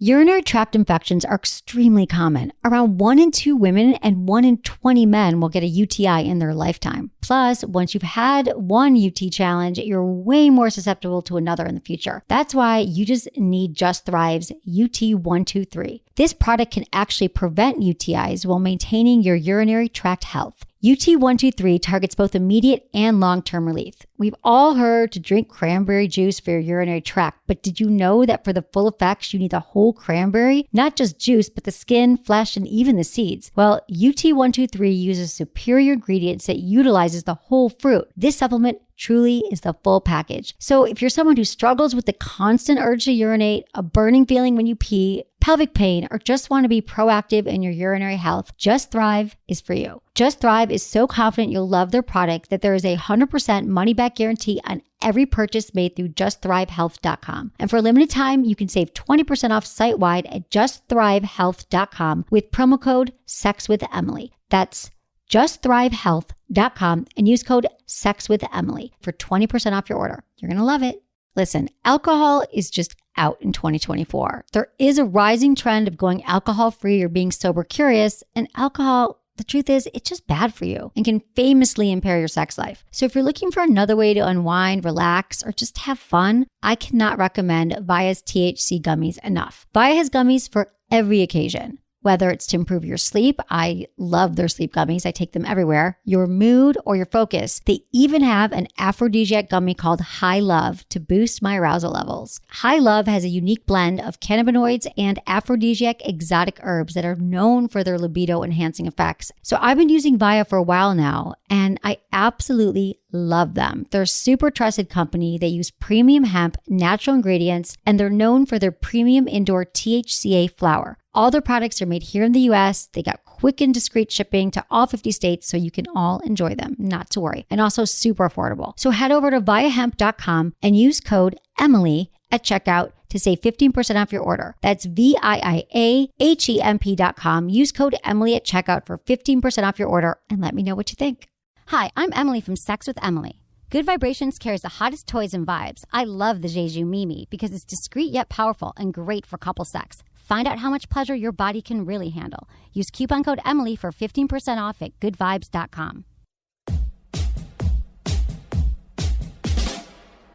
Urinary tract infections are extremely common. Around 1 in 2 women and 1 in 20 men will get a UTI in their lifetime. Plus, once you've had one UT challenge, you're way more susceptible to another in the future. That's why you just need Just Thrive's UT123. This product can actually prevent UTIs while maintaining your urinary tract health. UT123 targets both immediate and long-term relief. We've all heard to drink cranberry juice for your urinary tract, but did you know that for the full effects, you need the whole cranberry? Not just juice, but the skin, flesh, and even the seeds. Well, UT123 uses superior ingredients that utilizes the whole fruit. This supplement truly is the full package. So if you're someone who struggles with the constant urge to urinate, a burning feeling when you pee, pelvic pain, or just want to be proactive in your urinary health, Just Thrive is for you. Just Thrive is so confident you'll love their product that there is a 100% money-back guarantee on every purchase made through justthrivehealth.com. And for a limited time, you can save 20% off site-wide at justthrivehealth.com with promo code SEXWithEmily. That's justthrivehealth.com and use code SEXWithEmily for 20% off your order. You're going to love it. Listen, alcohol is just out in 2024. There is a rising trend of going alcohol-free or being sober curious, and alcohol, the truth is, it's just bad for you and can famously impair your sex life. So if you're looking for another way to unwind, relax, or just have fun, I cannot recommend Via's THC gummies enough. Via has gummies for every occasion. Whether it's to improve your sleep, I love their sleep gummies. I take them everywhere. Your mood or your focus. They even have an aphrodisiac gummy called High Love to boost my arousal levels. High Love has a unique blend of cannabinoids and aphrodisiac exotic herbs that are known for their libido enhancing effects. So I've been using Via for a while now, and I absolutely love them. They're a super trusted company. They use premium hemp, natural ingredients, and they're known for their premium indoor THCA flower. All their products are made here in the US. They got quick and discreet shipping to all 50 states, so you can all enjoy them, not to worry. And also super affordable. So head over to viahemp.com and use code Emily at checkout to save 15% off your order. That's VIIAHEMP.com. Use code Emily at checkout for 15% off your order and let me know what you think. Hi, I'm Emily from Sex with Emily. Good Vibrations carries the hottest toys and vibes. I love the Jeju Mimi because it's discreet yet powerful and great for couple sex. Find out how much pleasure your body can really handle. Use coupon code Emily for 15% off at goodvibes.com.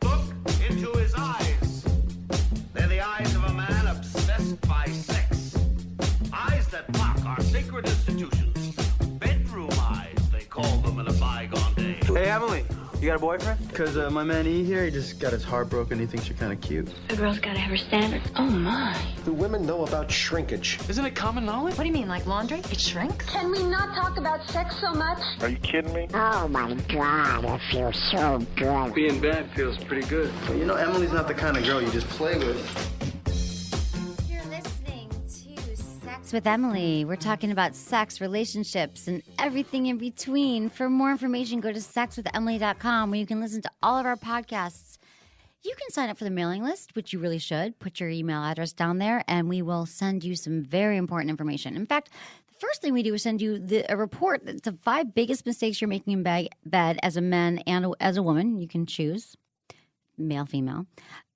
Look into his eyes. They're the eyes of a man obsessed by sex. Eyes that mock our sacred institutions. Bedroom eyes, they call them in a bygone day. Hey, Emily. You got a boyfriend? Because my man E here, he just got his heart broken. He thinks you're kind of cute. A girl's gotta have her standards. Oh, my. Do women know about shrinkage? Isn't it common knowledge? What do you mean, like laundry? It shrinks? Can we not talk about sex so much? Are you kidding me? Oh my God, I feel so good. Being bad feels pretty good. But you know, Emily's not the kind of girl you just play with. You're listening to Sex with Emily. We're talking about sex, relationships, and everything in between. For more information, go to sexwithemily.com where you can listen to all of our podcasts. You can sign up for the mailing list, which you really should. Put your email address down there, and we will send you some very important information. In fact, the first thing we do is send you a report. It's the 5 biggest mistakes you're making in bed as a man and as a woman. You can choose male, female.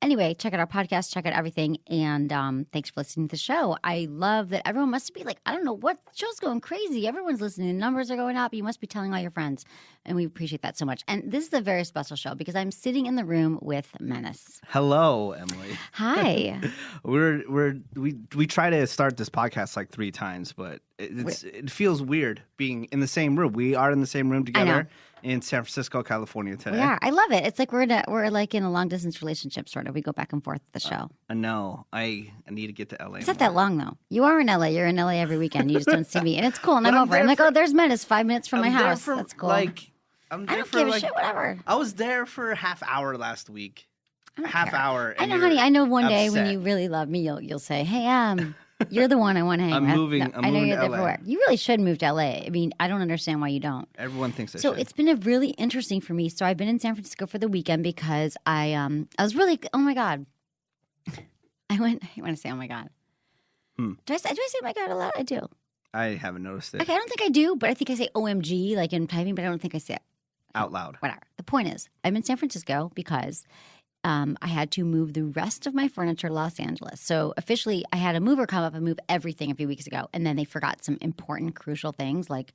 Anyway, check out our podcast, check out everything, and thanks for listening to the show. I love that everyone must be like, I don't know what, the show's going crazy. Everyone's listening. The numbers are going up. You must be telling all your friends, and we appreciate that so much. And this is a very special show because I'm sitting in the room with Menace. Hello, Emily. Hi. we try to start this podcast like 3 times, but it feels weird being in the same room. We are in the same room together in San Francisco, California today. We are. I love it. It's like we're like in a long distance relationship, sort of. We go back and forth the show. No, I need to get to LA. It's not that long though. You are in LA. You're in LA every weekend. You just don't see me, and it's cool. And I'm over. I'm like, oh, there's Menace 5 minutes from my house. That's cool. I don't give a shit. Whatever. I was there for a half hour last week. Half hour. I know, honey. I know one day when you really love me, you'll say, "Hey, you're the one I want to hang with." I'm moving you're to there LA. for work. You really should move to LA. I mean, I don't understand why you don't. Everyone thinks I should. So it's been a really interesting for me. So I've been in San Francisco for the weekend because I was really, oh my God. I want to say, oh my God. Do I say oh my God a lot? I do. I haven't noticed it. Okay, I don't think I do, but I think I say OMG like in typing, but I don't think I say it out loud. Whatever. The point is, I'm in San Francisco because I had to move the rest of my furniture to Los Angeles. So officially, I had a mover come up and move everything a few weeks ago. And then they forgot some important, crucial things like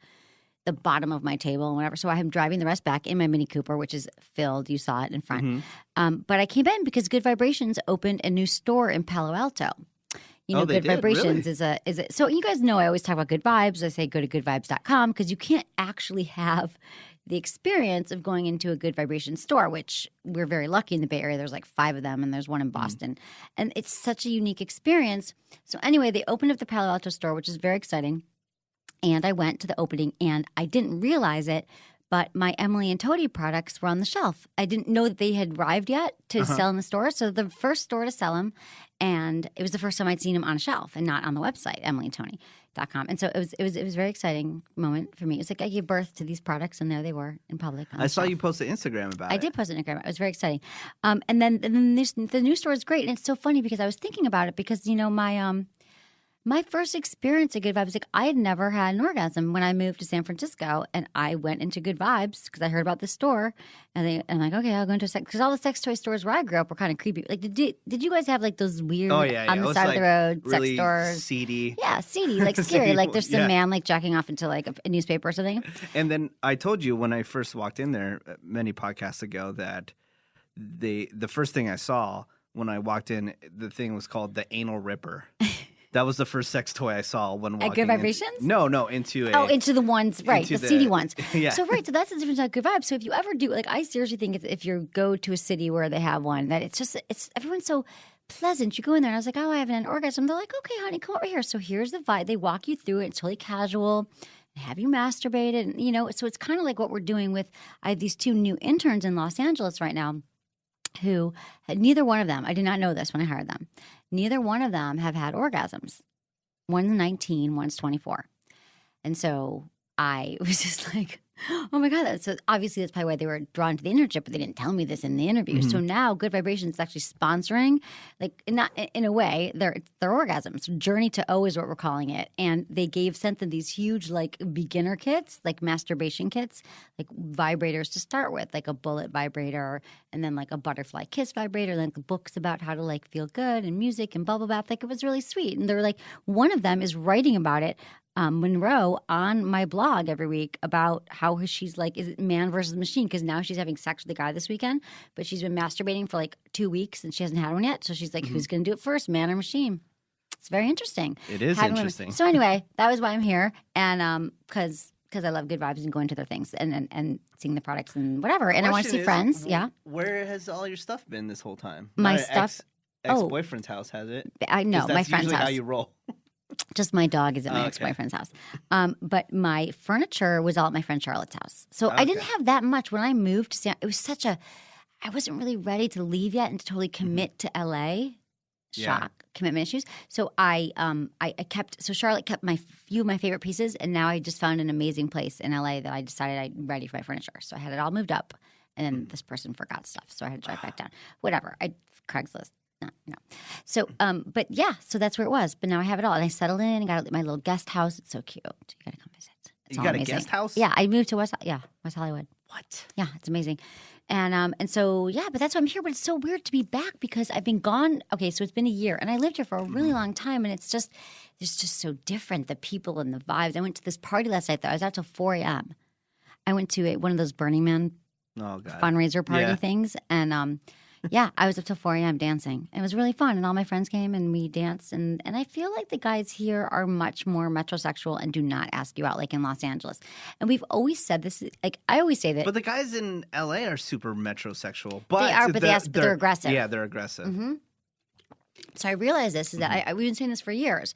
the bottom of my table and whatever. So I am driving the rest back in my Mini Cooper, which is filled. You saw it in front. But I came in because Good Vibrations opened a new store in Palo Alto. You know, Good Vibrations is a so you guys know I always talk about good vibes. I say go to goodvibes.com because you can't actually have the experience of going into a Good Vibration store, which we're very lucky in the Bay Area. There's like 5 of them, and there's one in Boston. And it's such a unique experience. So anyway, they opened up the Palo Alto store, which is very exciting. And I went to the opening, and I didn't realize it, but my Emily and Toady products were on the shelf. I didn't know that they had arrived yet to sell in the store. So the first store to sell them, and it was the first time I'd seen them on a shelf and not on the website, emilyandtony.com. And so it was a very exciting moment for me. It was like I gave birth to these products, and there they were in public. I saw you post an Instagram about it. I did post an Instagram. It was very exciting. And then the new store is great. And it's so funny because I was thinking about it because, you know, my first experience at Good Vibes, like I had never had an orgasm when I moved to San Francisco, and I went into Good Vibes because I heard about this store, and I'm like, okay, I'll go into a sex because all the sex toy stores where I grew up were kind of creepy. Like, did you guys have like those weird on the side of the road really sex stores? Seedy. Yeah, seedy, like scary. Like there's some man like jacking off into like a newspaper or something. And then I told you when I first walked in there many podcasts ago that the first thing I saw when I walked in, the thing was called the anal ripper. That was the first sex toy I saw when walking. At Good Vibrations? Into the ones, right, the seedy ones. Yeah. So that's the difference about Good Vibes. So if you ever do, like I seriously think if you go to a city where they have one, that it's everyone's so pleasant. You go in there and I was like, oh, I haven't had an orgasm. They're like, okay, honey, come over here. So here's the vibe. They walk you through it. It's totally casual. They have you masturbated. And, you know, so it's kind of like what we're doing with, I have these 2 new interns in Los Angeles right now who neither one of them, I did not know this when I hired them, neither one of them have had orgasms. One's 19, one's 24. And so I was just like, oh my God. So obviously that's probably why they were drawn to the internship, but they didn't tell me this in the interview. So now Good Vibrations is actually sponsoring, like not in a way, their orgasms. Journey to O is what we're calling it. And they sent them these huge like beginner kits, like masturbation kits, like vibrators to start with, like a bullet vibrator and then like a butterfly kiss vibrator, then books about how to like feel good and music and bubble bath. Like it was really sweet. And they were like, one of them is writing about it, Monroe, on my blog every week about how she's like, is it man versus machine? Because now she's having sex with the guy this weekend, but she's been masturbating for like 2 weeks and she hasn't had one yet. So she's like, who's going to do it first, man or machine? It's very interesting. It is interesting. So anyway, that was why I'm here. And because I love Good Vibes and going to their things and seeing the products and whatever. And I want to see friends. Yeah. Where has all your stuff been this whole time? My stuff. Ex-boyfriend's house, has it? I know, my friend's house. How you roll. Just my dog is at my ex-boyfriend's house. But my furniture was all at my friend Charlotte's house. So I didn't have that much. When I moved to San, it was such a – I wasn't really ready to leave yet and to totally commit to L.A. Commitment issues. So I kept – so Charlotte kept few of my favorite pieces, and now I just found an amazing place in L.A. that I decided I'm ready for my furniture. So I had it all moved up, and then this person forgot stuff, so I had to drive back down. Whatever. Craigslist. No. So, but yeah, so that's where it was. But now I have it all. And I settled in and got my little guest house. It's so cute. You got to come visit. It's you got amazing. A guest house? Yeah, I moved to West Hollywood. What? Yeah, it's amazing. And so, yeah, but that's why I'm here. But it's so weird to be back because I've been gone. Okay, so it's been a year. And I lived here for a really long time. And it's just so different, the people and the vibes. I went to this party last night, though. I was out till 4 a.m. I went to one of those Burning Man fundraiser party things. And yeah, I was up till 4 a.m. dancing. It was really fun, and all my friends came, and we danced. And I feel like the guys here are much more metrosexual and do not ask you out like in Los Angeles. And we've always said this. Like I always say that. But the guys in L.A. are super metrosexual. But they are, but they're aggressive. Yeah, they're aggressive. Mm-hmm. So I realized this is that we've been saying this for years.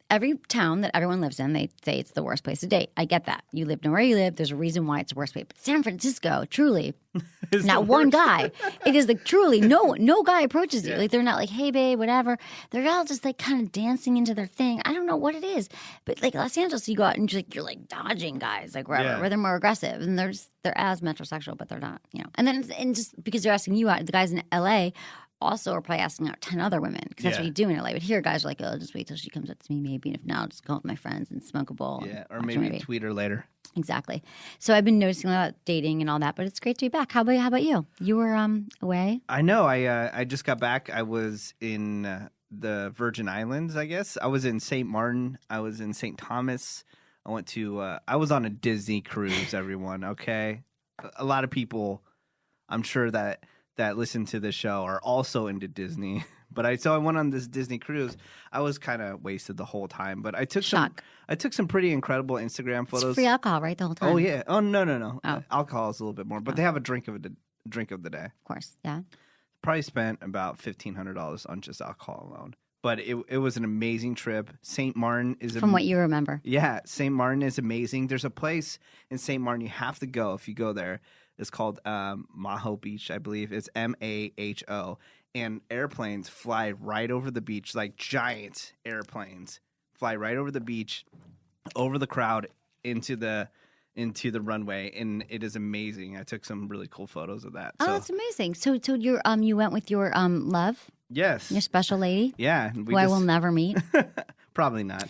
Every town that everyone lives in, they say it's the worst place to date. I get that. You live where you live. There's a reason why it's the worst place. But San Francisco, truly, not one guy. It is like truly no guy approaches you. Like they're not like, hey babe, whatever. They're all just like kind of dancing into their thing. I don't know what it is, but like Los Angeles, you go out and you're like dodging guys like wherever where they're more aggressive and they're as metrosexual, but they're not. You know. And then and just because they're asking you out, the guys in LA also are probably asking out 10 other women because that's what you do in LA. But here, guys are like, oh, just wait till she comes up to me, maybe. And if not, I'll just go with my friends and smoke a bowl. Yeah, or maybe tweet her later. Exactly. So I've been noticing a lot of dating and all that, but it's great to be back. How about you? You were away? I know. I just got back. I was in the Virgin Islands, I guess. I was in St. Martin. I was in St. Thomas. I went to I was on a Disney cruise, everyone, okay? A lot of people, I'm sure that listen to this show are also into Disney. But I went on this Disney cruise. I was kind of wasted the whole time, but I took some pretty incredible Instagram photos. It's free alcohol, right? The whole time. Oh yeah. Oh no. Oh. Alcohol is a little bit more, but they have a drink of the day. Of course, yeah. Probably spent about $1,500 on just alcohol alone. But it was an amazing trip. St. Martin is from what you remember. Yeah, St. Martin is amazing. There's a place in St. Martin you have to go if you go there. It's called Maho Beach, I believe. It's Maho. And airplanes fly right over the beach, like giant airplanes fly right over the beach, over the crowd, into the runway, and it is amazing. I took some really cool photos of that. Oh, that's amazing. So you went with your love? Yes. Your special lady? Yeah. Who I will never meet. Probably not.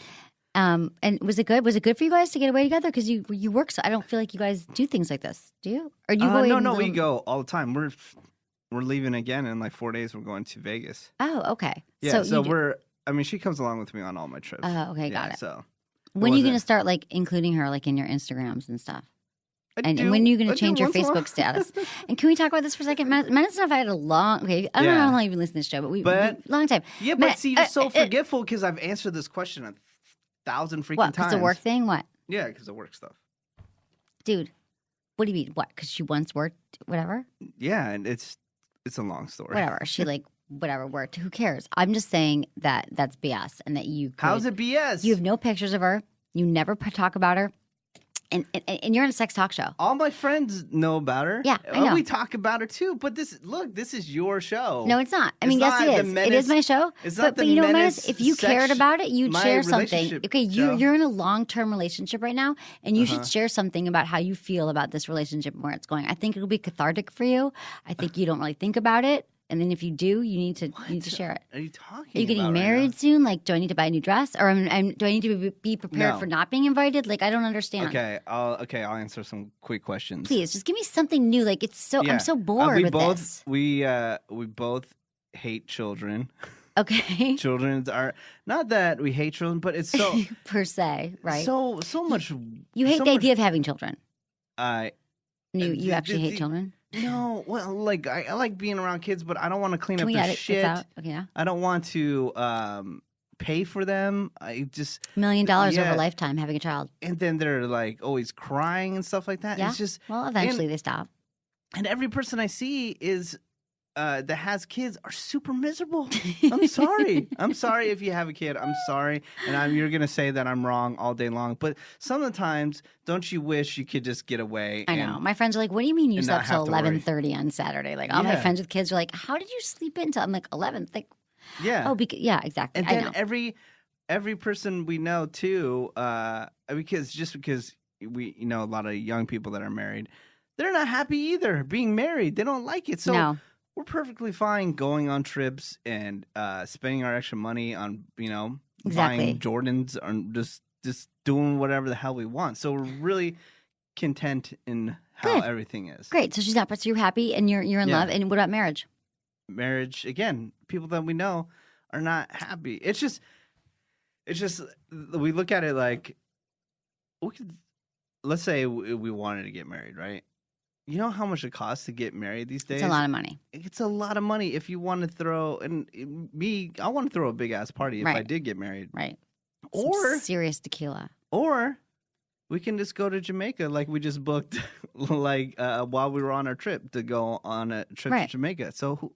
And was it good? Was it good for you guys to get away together? Because you work, so I don't feel like you guys do things like this. Do you? Or do you go? No, we go all the time. We're leaving again in like 4 days. We're going to Vegas. Oh, okay. Yeah, so she comes along with me on all my trips. Oh, okay, got it. So when are you going to start like including her like in your Instagrams and stuff? And when are you going to change your Facebook status? And can we talk about this for a second? Matt and I have had a long, I don't know how long you've been listening to this show, but long time. Yeah, but see, you're so forgetful because I've answered this question 1,000 freaking times. What, because of work thing? What? Yeah, because of work stuff. Dude, what do you mean? What, because she once worked, whatever? Yeah, and it's a long story. Whatever. She whatever worked. Who cares? I'm just saying that that's BS and that you could, how's it BS? You have no pictures of her. You never talk about her. And you're on a sex talk show. All my friends know about her. Yeah, I know. We talk about her too. But this is your show. No, it's not. I mean, yes, it is. It is my show. But you know what, Menace? If you cared about it, you'd share something. Okay, you're in a long-term relationship right now, and you should share something about how you feel about this relationship and where it's going. I think it'll be cathartic for you. I think you don't really think about it. And then if you do, you need to share it. Are you talking? Are you getting married soon? Like, do I need to buy a new dress, or do I need to be prepared for not being invited? Like, I don't understand. Okay, I'll answer some quick questions. Please, just give me something new. Like, I'm so bored with this. We both hate children. Okay. Children are not that we hate children, but it's so per se, right? So much. You hate the idea of having children. You actually hate children. No, well, like I like being around kids, but I don't want to clean up their shit. Okay. I don't want to pay for them. I just $1 million over a lifetime having a child, and then they're like always crying and stuff like that. Yeah. It's just eventually they stop. And every person I see is that has kids are super miserable. I'm sorry. I'm sorry if you have a kid. I'm sorry, and you're gonna say that I'm wrong all day long. But sometimes, don't you wish you could just get away? I know. My friends are like, "What do you mean you slept till 11:30 on Saturday?" Like all my friends with kids are like, "How did you sleep until?" I'm like 11. Like, yeah. Oh, yeah, exactly. And then every person we know too, because we a lot of young people that are married, they're not happy either being married. They don't like it. So. No. We're perfectly fine going on trips and spending our extra money on, buying Jordans or just doing whatever the hell we want. So we're really content in how everything is. Great. So she's not. So you're happy and you're in love. And what about marriage? Marriage, again, people that we know are not happy. It's just we look at it like let's say we wanted to get married, right? You know how much it costs to get married these days? It's a lot of money. It's a lot of money if you want to throw, I want to throw a big-ass party if I did get married. Right. Or serious tequila. Or we can just go to Jamaica like we just booked while we were on our trip to go on a trip to Jamaica. So,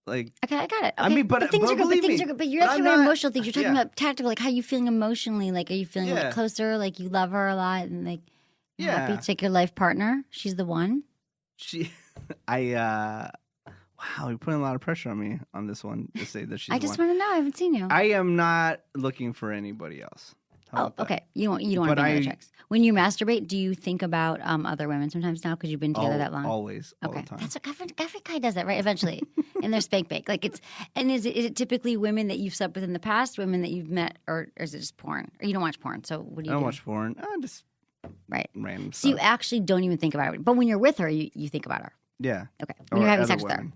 okay, I got it. Okay. I mean, but things are good. But you're talking about emotional things. You're talking about tactical, like how you feeling emotionally. Like, are you feeling like closer? Like you love her a lot and like happy to take your life partner? She's the one. Wow, you're putting a lot of pressure on me on this one to say that she's. I just want to know. I haven't seen you. I am not looking for anybody else. How Oh, about that? okay. You don't want to But be other chicks. When you masturbate, do you think about other women sometimes now because you've been together that long? Always, all Okay, the time. that's what every guy does that, right? Eventually, in their spank bank. Like is it typically women that you've slept with in the past, women that you've met, or is it just porn? Or you don't watch porn, so what do you I don't do? watch porn. Just Right. random So you stuff. actually don't even think about it, but when you're with her, you think about her. Yeah. Okay, when Or you're having other sex with her. women.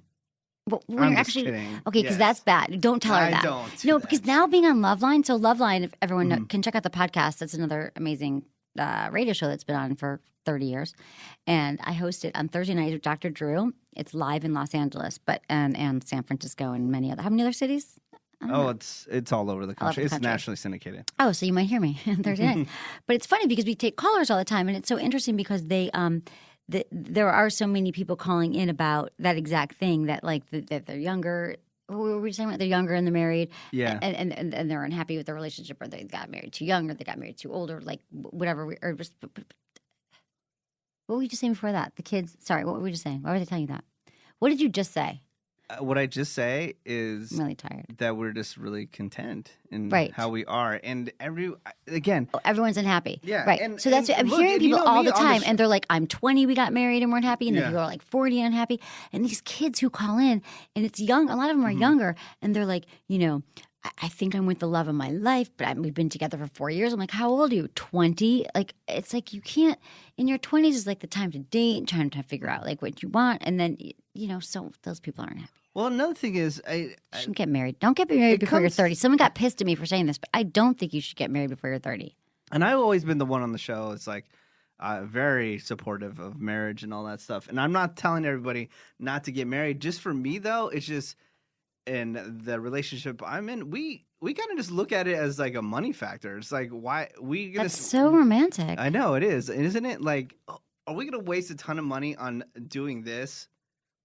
But when I'm you're just actually kidding. okay, because Yes. that's bad. Don't tell her I that. don't do No, that. because now being on Loveline, so Loveline, if everyone Mm-hmm. can check out the podcast, that's another amazing radio show that's been on for 30 years, and I host it on Thursday nights with Dr. Drew. It's live in Los Angeles, but and San Francisco and many other. How many other cities? Oh, it's all over the country. It's country. nationally syndicated. Oh, so you might hear me on Thursday nights. But it's funny because we take callers all the time, and it's so interesting because they there are so many people calling in about that exact thing that that they're younger. What were we saying? They're younger and they're married, Yeah. and they're unhappy with their relationship, or they got married too young, or they got married too old, or like whatever. Or just what were we just saying before that? The kids. Sorry, what were we just saying? Why were they telling you that? What did you just say? What I just say is I'm really tired. that we're just really content in Right. how we are, and again, Oh, everyone's unhappy. Yeah, Right. and- So that's and I'm look, hearing and you people know all me the on the time, and they're like, I'm 20, we got married and we're unhappy. And then Yeah. people are like 40 and unhappy. And these kids who call in, and it's young, a lot of them are Mm-hmm. younger, and they're like, I think I'm with the love of my life, but we've been together for 4 years. I'm like, how old are you? 20? Like, it's like you can't, in your 20s is like the time to date and trying to figure out like what you want. And then, so those people aren't happy. well, another thing is, You shouldn't get married. Don't get married before you're comes- 30. Someone got pissed at me for saying this, but I don't think you should get married before you're 30. and I've always been the one on the show. It's like very supportive of marriage and all that stuff. And I'm not telling everybody not to get married. Just for me, though, it's just in the relationship I'm in, we kind of just look at it as like a money factor. It's like, why we gonna? That's so romantic. I know it is, isn't it? Like, are we gonna waste a ton of money on doing this,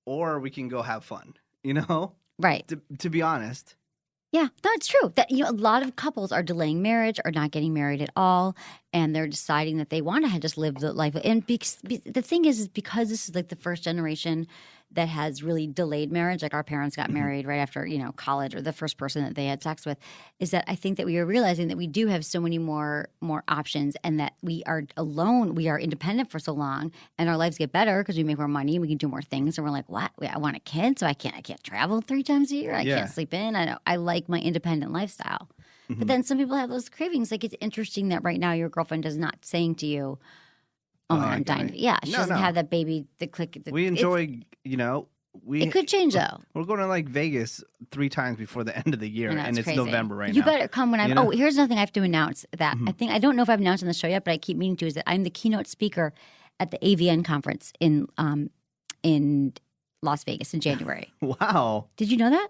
or we can go have fun? Right. To be honest. Yeah, no, it's true. That a lot of couples are delaying marriage or not getting married at all, and they're deciding that they want to just live the life. And the thing is because this is like the first generation that has really delayed marriage. Like our parents got married right after college, or the first person that they had sex with. Is that I think that we are realizing that we do have so many more options, and that we are alone, we are independent for so long, and our lives get better because we make more money and we can do more things. And we're like, what? I want a kid, so I can't travel 3 times a year. I Yeah. can't sleep in. I like my independent lifestyle. But then some people have those cravings. Like it's interesting that right now your girlfriend is not saying to you, "Oh my God, I'm dying." Yeah, she No, doesn't no. have that baby. The click. We enjoy, we. It could change though. We're going to like Vegas 3 times before the end of the year, I know, and it's crazy. November right You now. better come when I'm. You know? Oh, here's another thing I have to announce that I don't know if I've announced on the show yet, but I keep meaning to. Is that I'm the keynote speaker at the AVN conference in Las Vegas in January. Wow. Did you know that?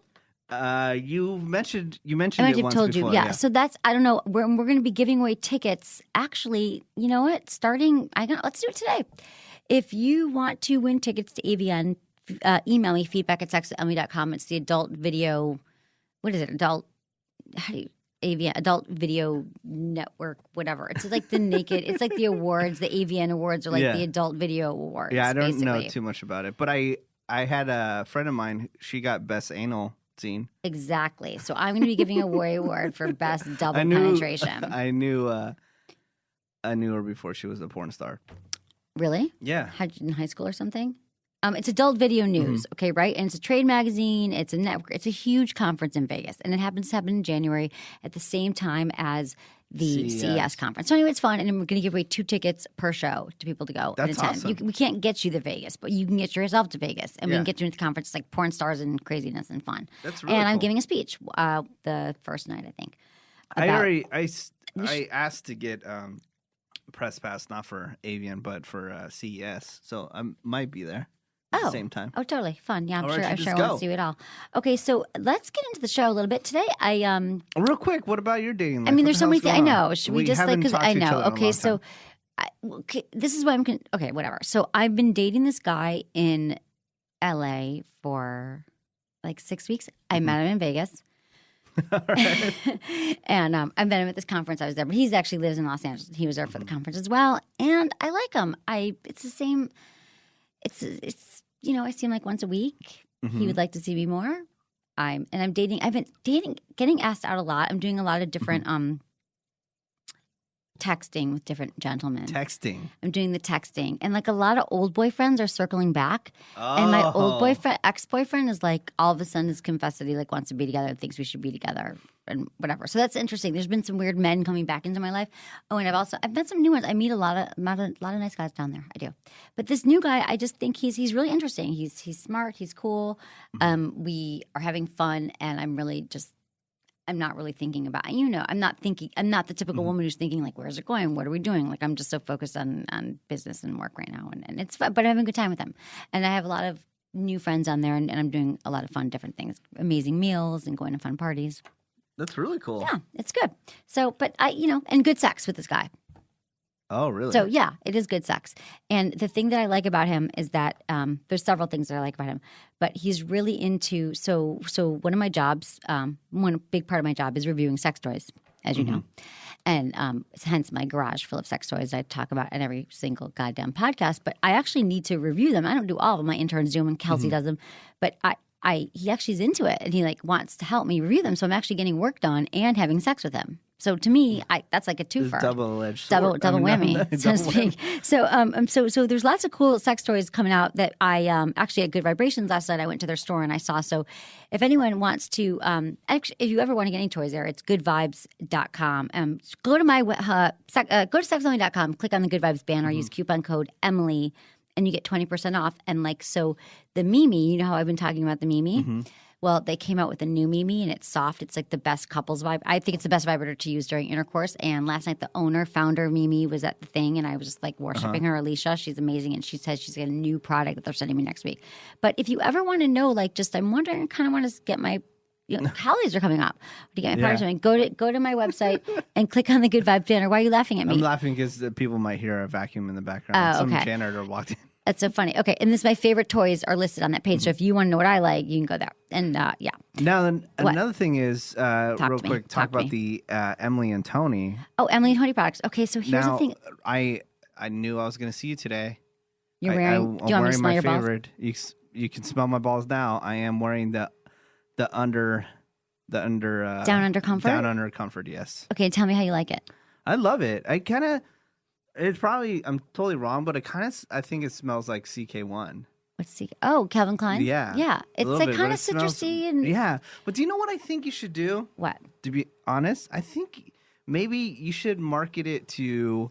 You mentioned I might it have once told before. you. Yeah. So that's I don't know. We're going to be giving away tickets. Actually, you know what? Starting, let's do it today. If you want to win tickets to AVN, email me feedback@sexwithemily.com. It's the adult video. What is it? Adult. How do you? AVN Adult Video Network, whatever. It's like the naked. It's like the awards. The AVN awards are like Yeah. the Adult Video Awards. Yeah, I don't know basically. too much about it, but I had a friend of mine. She got best anal scene. Exactly. So I'm going to be giving a Warrior Award for best double penetration. I knew her before she was a porn star. Really? Yeah. In high school or something? It's Adult Video News, okay, right? And it's a trade magazine. It's a network. It's a huge conference in Vegas, and it happens to happen in January at the same time as the CES conference. So anyway, it's fun, and we're going to give away 2 tickets per show to people to go and That's attend. awesome. We can't get you to Vegas, but you can get yourself to Vegas, and we Yeah. can get you into the conference like porn stars and craziness and fun. That's really And I'm cool. giving a speech the first night, I think. I asked to get press pass, not for Avian, but for CES, so I might be there at the same time. Oh, totally. Fun. Yeah, I'm Or sure you I just want to go. see it all. Okay, so let's get into the show a little bit. Today, Real quick, what about your dating life? I mean, What there's the so many hell's things. I going on? know. Should we just like, haven't because talked I to each know. other in a Okay, long so, time. this is why I'm, okay, whatever. So I've been dating this guy in LA for like 6 weeks. I met him in Vegas. And I met him at this conference. I was there, but he's actually lives in Los Angeles. He was there for the conference as well, and I like him. It's the same. It's I see him like once a week. He would like to see me more. I'm dating. I've been dating, getting asked out a lot. I'm doing a lot of different texting with different gentlemen. Texting. I'm doing the texting. And like a lot of old boyfriends are circling back. And my old boyfriend, ex-boyfriend is like all of a sudden has confessed that he like wants to be together and thinks we should be together and whatever. So that's interesting. There's been some weird men coming back into my life. Oh, and I've met some new ones. I meet a lot of nice guys down there. I do. But this new guy, I just think he's really interesting. He's smart. He's cool. We are having fun, and I'm not really thinking about, I'm not the typical woman who's thinking like, where's it going? What are we doing? Like, I'm just so focused on business and work right now. And it's fun, but I'm having a good time with them. And I have a lot of new friends on there, and I'm doing a lot of fun, different things, amazing meals and going to fun parties. That's really cool. Yeah, it's good. So, but and good sex with this guy. Oh, really? So yeah, it is good sex. And the thing that I like about him is that there's several things that I like about him, but he's really into. So one of my jobs, one big part of my job is reviewing sex toys, as you know, and hence my garage full of sex toys I talk about in every single goddamn podcast. But I actually need to review them. I don't do all of them. My interns do them, and Kelsey does them. But he actually is into it, and he like wants to help me review them. So I'm actually getting work done and having sex with him. So to me, that's like a twofer, double-edged double whammy, so to speak. So there's lots of cool sex toys coming out that I actually at Good Vibrations last night. I went to their store and I saw. So if anyone wants to, actually, if you ever want to get any toys there, it's goodvibes.com. Go to my go to sexonly.com, click on the Good Vibes banner, use coupon code Emily, and you get 20% off. And like so, the Mimi, you know how I've been talking about the Mimi. Well, they came out with a new Mimi, and it's soft. It's like the best couples vibe. I think it's the best vibrator to use during intercourse. And last night, the founder Mimi was at the thing, and I was just like worshiping her, Alicia. She's amazing, and she says she's got a new product that they're sending me next week. But if you ever want to know, like, just I'm wondering, kind of want to get my holidays are coming up. To get my party something, go to my website and click on the Good Vibe banner. Why are you laughing at me? I'm laughing because people might hear a vacuum in the background. Oh, okay. Some janitor walked in. That's so funny. Okay, and my favorite toys are listed on that page. So if you want to know what I like, you can go there. And yeah. Now then, another thing is, Talk about the Emily and Tony. Oh, Emily and Tony products. Okay, so here's the thing. I knew I was going to see you today. You're wearing. Do you want me to smell your balls? You can smell my balls now. I am wearing the under down under comfort. Down under comfort. Yes. Okay, tell me how you like it. I love it. It's probably, I'm totally wrong, but I think it smells like CK1. What's CK? Oh, Calvin Klein? Yeah. Yeah. It's like kind of citrusy. And yeah. But do you know what I think you should do? What? To be honest, I think maybe you should market it to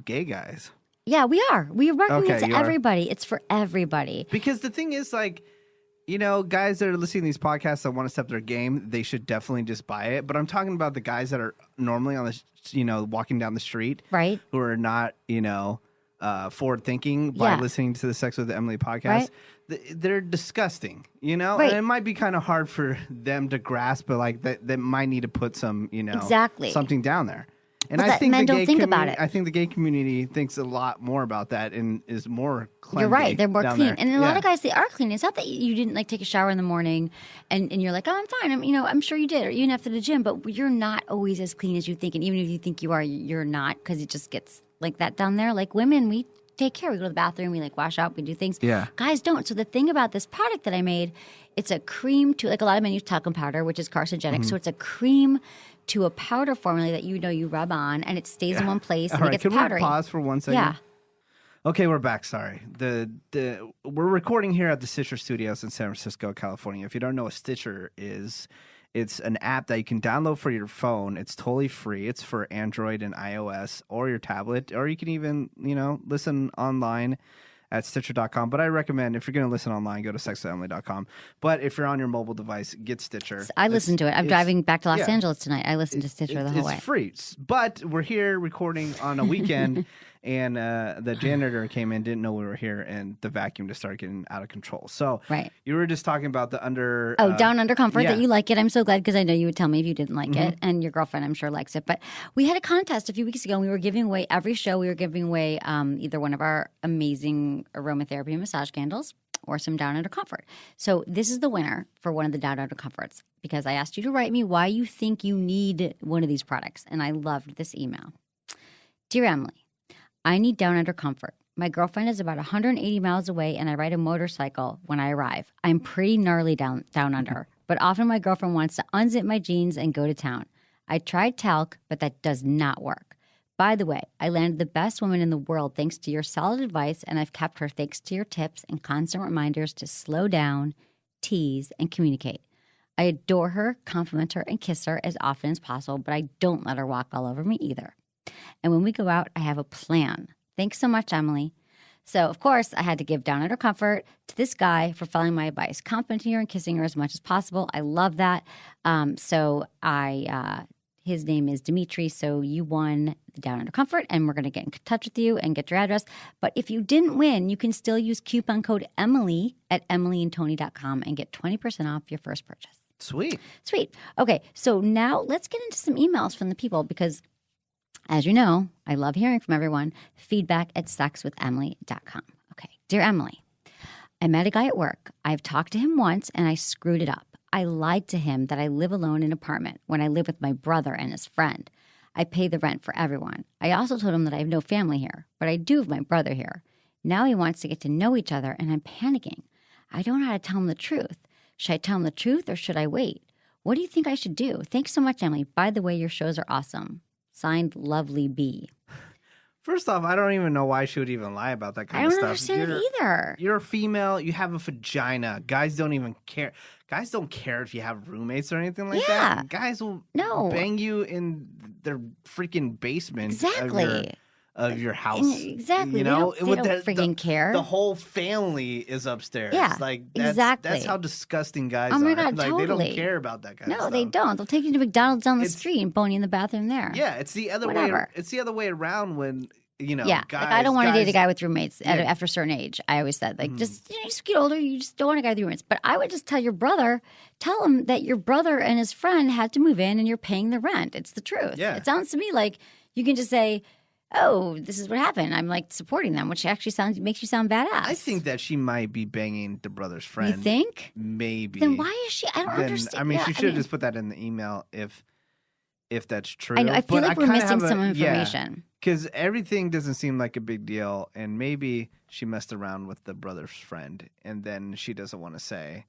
gay guys. Yeah, we are. We are marketing it to everybody. It's for everybody. Because the thing is, like, guys that are listening to these podcasts that want to step their game, they should definitely just buy it. But I'm talking about the guys that are normally on the, walking down the street, right? Who are not, forward thinking by listening to the Sex with Emily podcast. Right. They're disgusting, Right. And it might be kind of hard for them to grasp, but like they might need to put some, exactly something down there. And I think men don't think about it. I think the gay community thinks a lot more about that and is more clean. You're right. They're more clean. There. And a lot of guys, they are clean. It's not that you didn't like take a shower in the morning and you're like, oh, I'm fine. I'm sure you did. Or you didn't have to the gym. But you're not always as clean as you think. And even if you think you are, you're not, because it just gets like that down there. Like women, we take care. We go to the bathroom. We like wash up. We do things. Yeah. Guys don't. So the thing about this product that I made, it's a cream to, like a lot of men use talcum powder, which is carcinogenic. So it's a cream to a powder formula that you rub on, and it stays in one place, and it gets powdery. Can we pause for 1 second? Yeah. Okay, we're back. Sorry. We're recording here at the Stitcher Studios in San Francisco, California. If you don't know what Stitcher is, it's an app that you can download for your phone. It's totally free. It's for Android and iOS or your tablet, or you can even, listen online at Stitcher.com. But I recommend, if you're going to listen online, go to sexwithemily.com. But if you're on your mobile device, get Stitcher. I listen to it. I'm driving back to Los Angeles tonight. I listen to Stitcher the whole way. It's free. But we're here recording on a weekend, and the janitor came in, didn't know we were here, and the vacuum just started getting out of control. So you were just talking about the under... down under comfort, that you like it. I'm so glad, because I know you would tell me if you didn't like it, and your girlfriend, I'm sure, likes it. But we had a contest a few weeks ago, and we were giving away, every show, we were giving away either one of our amazing aromatherapy and massage candles or some down under comfort. So this is the winner for one of the down under comforts, because I asked you to write me why you think you need one of these products, and I loved this email. Dear Emily, I need down under comfort. My girlfriend is about 180 miles away, and I ride a motorcycle when I arrive. I'm pretty gnarly down under, but often my girlfriend wants to unzip my jeans and go to town. I tried talc, but that does not work. By the way, I landed the best woman in the world thanks to your solid advice, and I've kept her thanks to your tips and constant reminders to slow down, tease, and communicate. I adore her, compliment her, and kiss her as often as possible, but I don't let her walk all over me either. And when we go out, I have a plan. Thanks so much, Emily. So, of course, I had to give down under comfort to this guy for following my advice, complimenting her and kissing her as much as possible. I love that. His name is Dimitri, so you won the Down Under Comfort, and we're going to get in touch with you and get your address. But if you didn't win, you can still use coupon code Emily at emilyandtony.com and get 20% off your first purchase. Sweet. Okay, so now let's get into some emails from the people because, as you know, I love hearing from everyone. Feedback at sexwithemily.com. Okay, dear Emily, I met a guy at work. I've talked to him once, and I screwed it up. I lied to him that I live alone in an apartment when I live with my brother and his friend. I pay the rent for everyone. I also told him that I have no family here, but I do have my brother here. Now he wants to get to know each other, and I'm panicking. I don't know how to tell him the truth. Should I tell him the truth or should I wait? What do you think I should do? Thanks so much, Emily. By the way, your shows are awesome. Signed, Lovely B. First off, I don't even know why she would even lie about that kind of stuff. I don't understand it either. You're a female. You have a vagina. Guys don't even care. Guys don't care if you have roommates or anything like that. Guys will bang you in their freaking basement. Exactly. Of your house. Exactly. You know? They don't freaking care. The whole family is upstairs. Yeah, exactly. That's how disgusting guys are. Oh my God, like, totally. They don't care about that kind of stuff. No, they don't. They'll take you to McDonald's down the street and bone you in the bathroom there. Yeah, it's the other way. It's the other way around when, you know, guys, like I don't want to date a guy with roommates after a certain age. I always said, like, just get older, you just don't want a guy with roommates. But I would just tell him that your brother and his friend had to move in and you're paying the rent. It's the truth. Yeah. It sounds to me like you can just say, oh, this is what happened. I'm like supporting them, which actually makes you sound badass. I think that she might be banging the brother's friend. You think? Maybe. Then why is she? I don't understand. I mean, she should have just put that in the email if that's true. I know. I feel like we're missing some information. Because everything doesn't seem like a big deal, and maybe she messed around with the brother's friend, and then she doesn't want to say,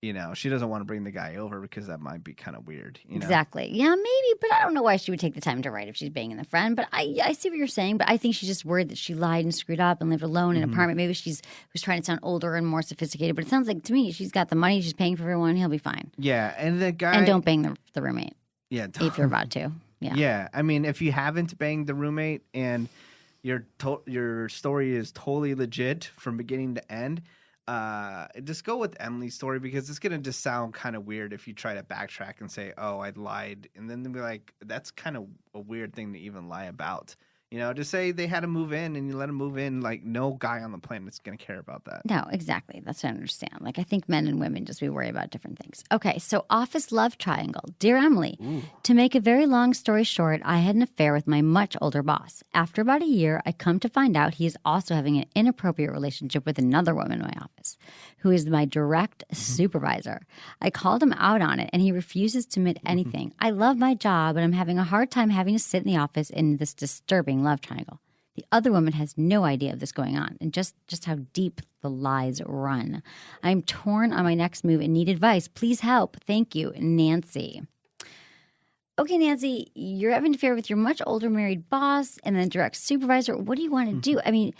you know, she doesn't want to bring the guy over because that might be kind of weird. You know? Exactly. Yeah, maybe, but I don't know why she would take the time to write if she's banging the friend. But I see what you're saying, but I think she's just worried that she lied and screwed up and lived alone in an apartment. Maybe she was trying to sound older and more sophisticated, but it sounds like to me she's got the money, she's paying for everyone, he'll be fine. Yeah, and the guy... And don't bang the roommate. Yeah. If you're about to. Yeah. Yeah, I mean, if you haven't banged the roommate and your story is totally legit from beginning to end, just go with Emily's story because it's gonna just sound kind of weird if you try to backtrack and say, "Oh, I lied," and then they'll be like, "That's kind of a weird thing to even lie about." You know, just say they had to move in and you let them move in. Like, no guy on the planet is going to care about that. No, exactly. That's what I understand. Like, I think men and women we worry about different things. Okay, so office love triangle. Dear Emily, to make a very long story short, I had an affair with my much older boss. After about a year, I come to find out he is also having an inappropriate relationship with another woman in my office, who is my direct supervisor. I called him out on it, and he refuses to admit anything. I love my job, but I'm having a hard time having to sit in the office in this disturbing love triangle. The other woman has no idea of this going on and just how deep the lies run. I'm torn on my next move and need advice. Please help. Thank you, Nancy. Okay, Nancy, you're having an affair with your much older married boss and then direct supervisor. What do you want to do? I mean,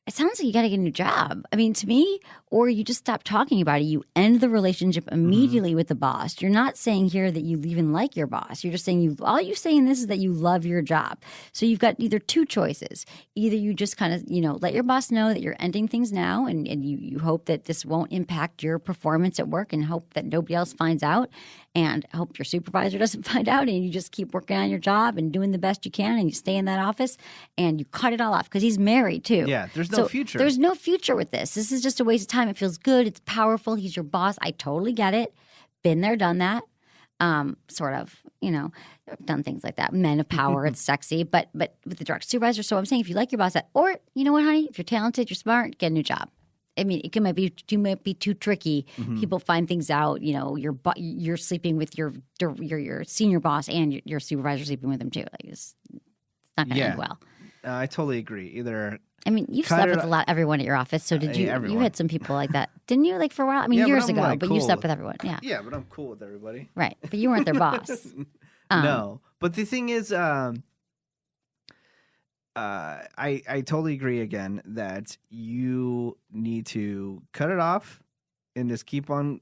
it sounds like you got to get a new job. I mean, to me, or you just stop talking about it. You end the relationship immediately with the boss. You're not saying here that you even like your boss. You're just saying all you say in this is that you love your job. So you've got either two choices. Either you just kind of, let your boss know that you're ending things now and you hope that this won't impact your performance at work and hope that nobody else finds out and hope your supervisor doesn't find out and you just keep working on your job and doing the best you can and you stay in that office and you cut it all off because he's married too. Yeah, there's no future. There's no future with this. This is just a waste of time. It feels good. It's powerful. He's your boss. I totally get it. Been there, done that. Sort of, done things like that. Men of power, it's sexy. But with the direct supervisor, so I'm saying if you like your boss, or you know what, honey, if you're talented, you're smart, get a new job. I mean, it might be too tricky. People find things out. You're sleeping with your senior boss and your supervisor sleeping with him too. Like it's not going to end well. I totally agree. Either. I mean, you've slept with everyone at your office. So did you? Everyone. You had some people like that, didn't you? Like for a while. I mean, years ago, but you slept with everyone. Yeah. Yeah, but I'm cool with everybody. Right, but you weren't their boss. No. But the thing is, I totally agree again that you need to cut it off and just keep on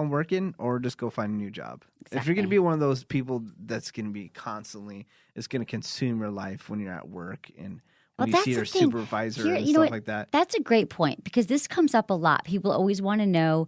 working, or just go find a new job. Exactly. If you're going to be one of those people that's going to be constantly, it's going to consume your life when you're at work and when you see your supervisor and stuff like that. That's a great point, because this comes up a lot. People always want to know,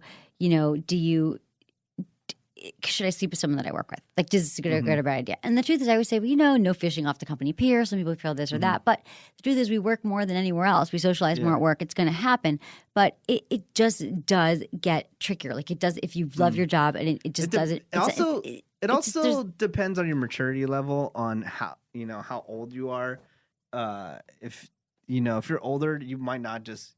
should I sleep with someone that I work with? Like, is this a good or bad idea? And the truth is, I always say, well, no fishing off the company pier. Some people feel this or that. But the truth is, we work more than anywhere else. We socialize more at work. It's going to happen. But it just does get trickier. Like, it does if you love your job, and it just doesn't. It also depends on your maturity level, on how old you are. If you're older, you might not just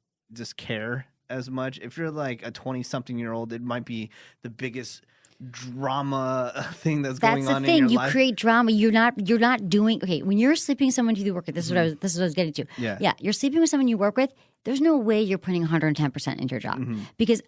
care as much. If you're like a 20-something-year-old, it might be the biggest drama thing that's going on in your life. That's the thing. You create drama. You're not doing when you're sleeping with someone you work with. This is what I was getting to. Yeah. You're sleeping with someone you work with. There's no way you're putting 110% into your job, because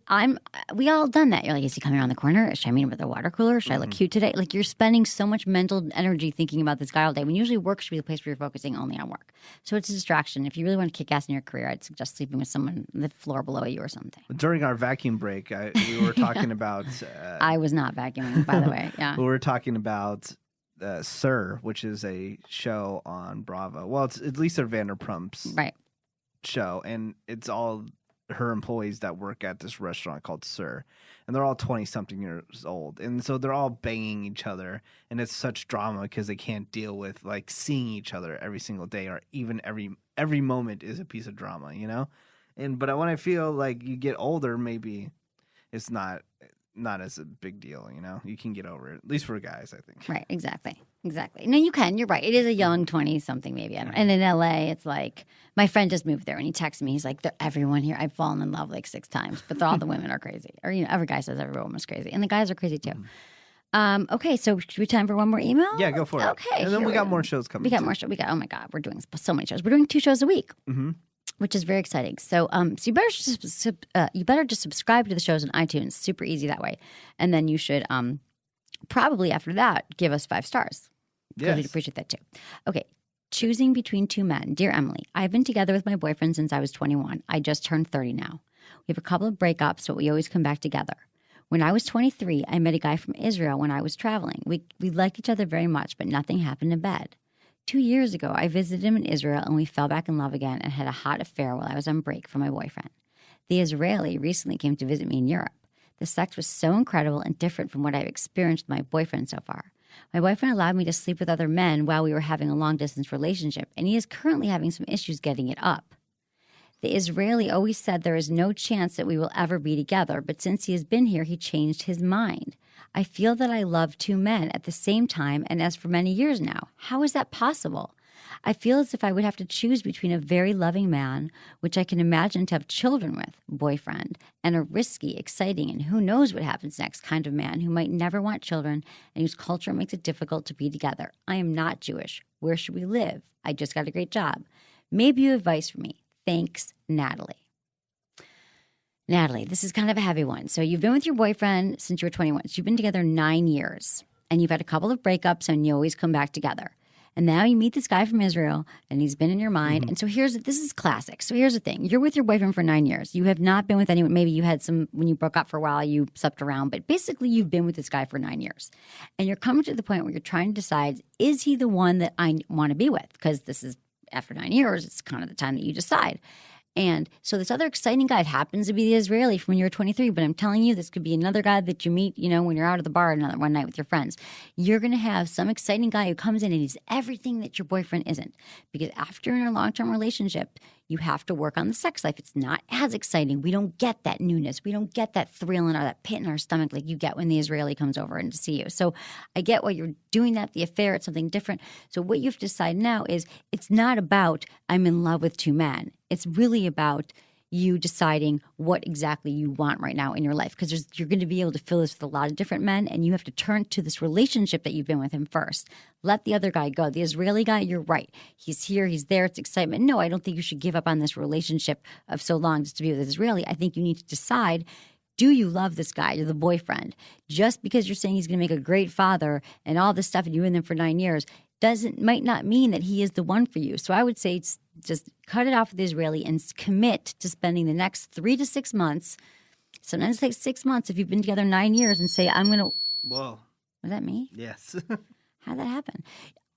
we all done that. You're like, is he coming around the corner? Should I meet him at the water cooler? Should I look cute today? Like, you're spending so much mental energy thinking about this guy all day, when usually work should be the place where you're focusing only on work. So it's a distraction. If you really want to kick ass in your career, I'd suggest sleeping with someone on the floor below you or something. During our vacuum break, we were talking about... I was not vacuuming, by the way. Yeah, we were talking about SWE, which is a show on Bravo. Well, it's at least Vanderpump's show, and it's all her employees that work at this restaurant called SWE, and they're all 20-something years old, and so they're all banging each other, and it's such drama because they can't deal with like seeing each other every single day, or even every moment is a piece of drama, but when I feel like you get older, maybe it's not as a big deal, you can get over it, at least for guys, I think. Right, exactly. No, you can. You're right. It is a young 20-something maybe. And in LA, it's like, my friend just moved there, and he texted me. He's like, everyone here, I've fallen in love like 6 times, but all the women are crazy. Or, every guy says every woman's crazy. And the guys are crazy too. Okay, so should we time for one more email? Yeah, go for it. Okay. And then we got more shows coming. We got more shows. Oh my God, we're doing so many shows. We're doing 2 shows a week. Which is very exciting. So, you better just subscribe to the shows on iTunes. Super easy that way. And then you should probably after that give us 5 stars. Yes, we'd appreciate that too. Okay, choosing between 2 men. Dear Emily, I've been together with my boyfriend since I was 21. I just turned 30 now. We have a couple of breakups, but we always come back together. When I was 23, I met a guy from Israel when I was traveling. We liked each other very much, but nothing happened in bed. 2 years ago, I visited him in Israel, and we fell back in love again and had a hot affair while I was on break from my boyfriend. The Israeli recently came to visit me in Europe. The sex was so incredible and different from what I've experienced with my boyfriend so far. My boyfriend allowed me to sleep with other men while we were having a long-distance relationship, and he is currently having some issues getting it up. The Israeli always said there is no chance that we will ever be together, but since he has been here, he changed his mind. I feel that I love 2 men at the same time and as for many years now. How is that possible? I feel as if I would have to choose between a very loving man, which I can imagine to have children with, boyfriend, and a risky, exciting, and who knows what happens next kind of man who might never want children and whose culture makes it difficult to be together. I am not Jewish. Where should we live? I just got a great job. Maybe you have advice for me. Thanks, Natalie. Natalie, this is kind of a heavy one. So you've been with your boyfriend since you were 21. So you've been together 9 years, and you've had a couple of breakups, and you always come back together. And now you meet this guy from Israel, and he's been in your mind. And so this is classic. So here's the thing. You're with your boyfriend for 9 years. You have not been with anyone. Maybe you had some, when you broke up for a while, you slept around. But basically, you've been with this guy for 9 years. And you're coming to the point where you're trying to decide, is he the one that I want to be with? Because this is, after 9 years, it's kind of the time that you decide. And so this other exciting guy, it happens to be the Israeli from when you were 23, but I'm telling you, this could be another guy that you meet, when you're out at the bar one night with your friends. You're going to have some exciting guy who comes in and he's everything that your boyfriend isn't. Because after you're in a long-term relationship, you have to work on the sex life. It's not as exciting. We don't get that newness. We don't get that thrill in that pit in our stomach like you get when the Israeli comes over and to see you. So I get why you're doing that, the affair, it's something different. So what you have to decide now is it's not about I'm in love with 2 men. It's really about you deciding what exactly you want right now in your life, because you're going to be able to fill this with a lot of different men, and you have to turn to this relationship that you've been with him first. Let the other guy go. The Israeli guy, you're right. He's here. He's there. It's excitement. No, I don't think you should give up on this relationship of so long just to be with the Israeli. I think you need to decide, Do you love this guy? You're the boyfriend. Just because you're saying he's going to make a great father and all this stuff and you're in them for 9 years might not mean that he is the one for you. So I would say just cut it off with the Israeli and commit to spending the next 3 to 6 months. Sometimes it takes 6 months if you've been together 9 years and say, I'm going to. Whoa. Was that me? Yes. How'd that happen?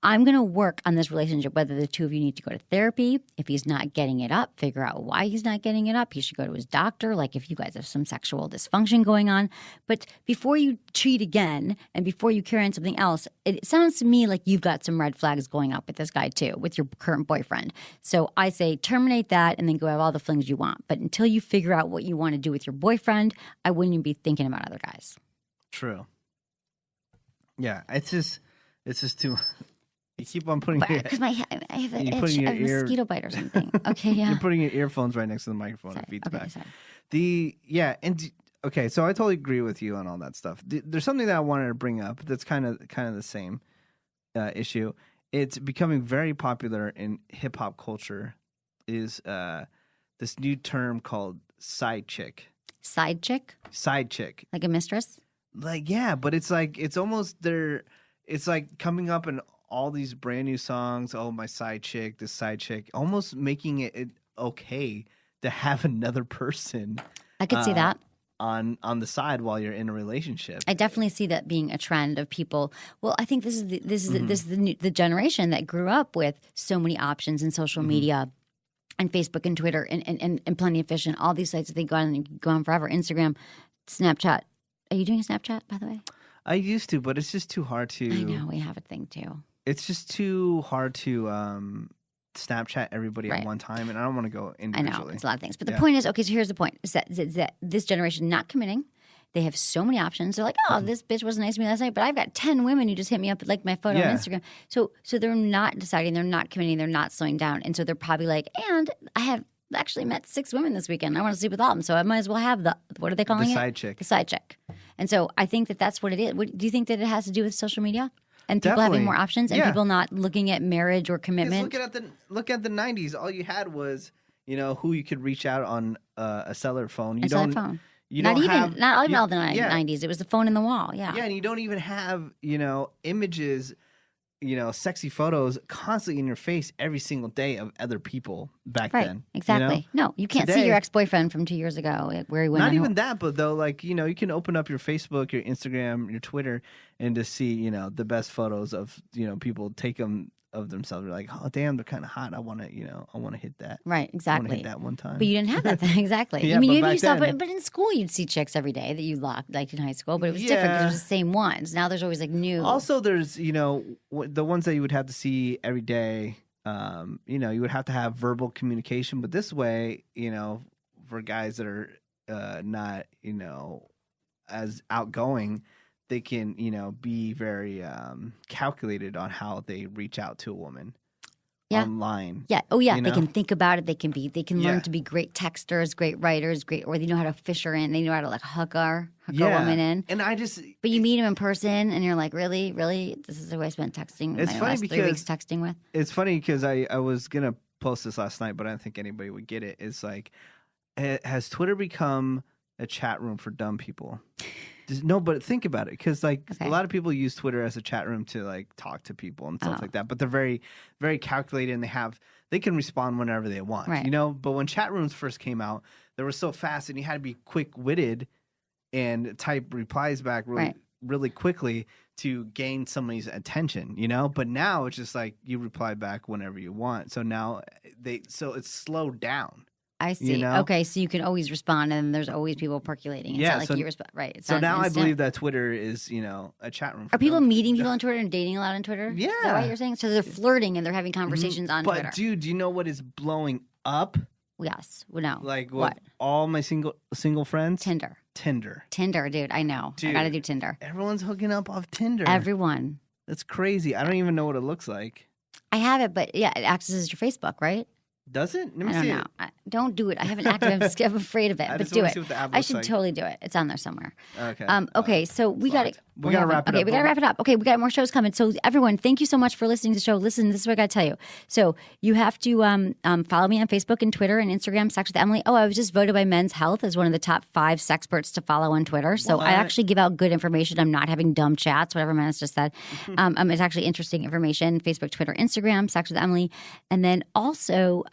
I'm going to work on this relationship, whether the two of you need to go to therapy. If he's not getting it up, figure out why he's not getting it up. He should go to his doctor, like if you guys have some sexual dysfunction going on. But before you cheat again and before you carry on something else, it sounds to me like you've got some red flags going up with this guy too, with your current boyfriend. So I say terminate that and then go have all the flings you want. But until you figure out what you want to do with your boyfriend, I wouldn't even be thinking about other guys. True. Yeah, it's just too. You keep on putting your because I have an itch, a mosquito bite or something. Okay, yeah. You're putting your earphones right next to the microphone. Sorry. It feeds back. Sorry. Okay, so I totally agree with you on all that stuff. There's something that I wanted to bring up that's kind of the same issue. It's becoming very popular in hip hop culture. Is this new term called side chick? Side chick? Side chick. Like a mistress? Like, yeah, but it's like it's almost there. It's like coming up in all these brand new songs. Oh, my side chick, this side chick, almost making it okay to have another person. I could see that on the side while you're in a relationship. I definitely see that being a trend of people. Well, I think this is the generation that grew up with so many options in social media. And Facebook and Twitter and Plenty of Fish and all these sites that they go on forever. Instagram, Snapchat. Are you doing Snapchat, by the way? I used to, but it's just too hard to. I know, we have a thing too. It's just too hard to Snapchat everybody at one time, and I don't want to go individually. I know, it's a lot of things. But the point is, okay, so here's the point, is that this generation not committing. They have so many options. They're like, oh, this bitch wasn't nice to me last night, but I've got 10 women who just hit me up, like my photo on Instagram. So they're not deciding, they're not committing, they're not slowing down. And so they're probably like, and I have actually met 6 women this weekend. I want to sleep with all of them. So I might as well have what are they calling it? The side chick. The side chick. And so I think that's what it is. Do you think that it has to do with social media? And people having more options and people not looking at marriage or commitment? Look at the 90s. All you had was, who you could reach out on a cellular phone. Cellular phone. Not even all the 90s. It was the phone in the wall. Yeah. Yeah, and you don't even have, images, sexy photos constantly in your face every single day of other people back then. Exactly. No, you can't see your ex-boyfriend from 2 years ago where he went. Not even that, but though, like, you can open up your Facebook, your Instagram, your Twitter, and just see, the best photos of, people take them of themselves. You're like, oh, damn, they're kind of hot. I want to hit that. Right, exactly. I want to hit that one time. But you didn't have that thing. Exactly. Yeah, I mean, you back saw, then, but in school you'd see chicks every day that you liked in high school, but it was different because it was the same ones. Now there's always like new. Also, there's, the ones that you would have to see every day, you would have to have verbal communication. But this way, for guys that are not, as outgoing, they can, be very calculated on how they reach out to a woman online. Yeah. Oh, yeah. They can think about it. They can learn to be great texters, great writers, or they know how to fish her in. They know how to like hook a woman in. And but you meet him in person, and you're like, really, this is who I spent texting. It's my funny last because 3 weeks texting with. It's funny because I was gonna post this last night, but I don't think anybody would get it. It's like, has Twitter become a chat room for dumb people? No, but think about it, because a lot of people use Twitter as a chat room to like talk to people and stuff like that. But they're very, very calculated, and they can respond whenever they want, right. But when chat rooms first came out, they were so fast, and you had to be quick witted and type replies back really quickly to gain somebody's attention, But now it's just like you reply back whenever you want. So now it's slowed down. I see. Okay, so you can always respond, and there's always people percolating. It's not like you respond. Right. It's so now instant. I believe that Twitter is, a chat room. Are people meeting people on Twitter and dating a lot on Twitter? Yeah. Is that what you're saying? So they're flirting and they're having conversations on Twitter. But dude, do you know what is blowing up? Yes. Well, no. Like what? All my single friends? Tinder, dude. I know. Dude, I got to do Tinder. Everyone's hooking up off Tinder. Everyone. That's crazy. I don't even know what it looks like. I have it, but yeah, it accesses your Facebook, right? Does it? Let me I don't see know. it. Don't do it. I haven't activated. I'm afraid of it. I But just do wanna it. see what the app I looks should like. totally do it. It's on there somewhere. Okay. Okay. So we got to. We gotta wrap it Okay, up. we got to wrap it up. Okay, we got more shows coming. So everyone, thank you so much for listening to the show. Listen, this is what I got to tell you. So you have to follow me on Facebook and Twitter and Instagram, Sex with Emily. Oh, I was just voted by Men's Health as one of the top 5 sexperts to follow on Twitter. So I actually give out good information. I'm not having dumb chats, whatever Menace just said. It's actually interesting information. Facebook, Twitter, Instagram, Sex with Emily. And then also,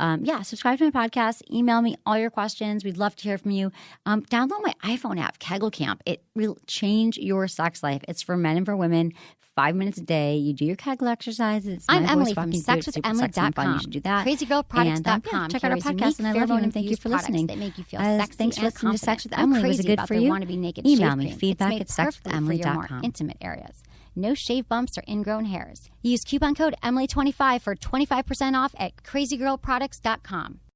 subscribe to my podcast. Email me all your questions. We'd love to hear from you. Download my iPhone app, Kegel Camp. It will change your sex life. It's for men and for women. 5 minutes a day. You do your Kegel exercises. I'm Emily from sexwithemily.com. You should do that. CrazyGirlCroducts.com. Check out our podcast, and I love you, and thank you for listening. That make you feel Thanks sexy for and listening to Sex with confident. Emily. Was it good for you? Want to be naked Email shave me, cream. feedback It's at made perfectly for your more sexwithemily.com. intimate areas. No shave bumps or ingrown hairs. Use coupon code Emily25 for 25% off at crazygirlproducts.com.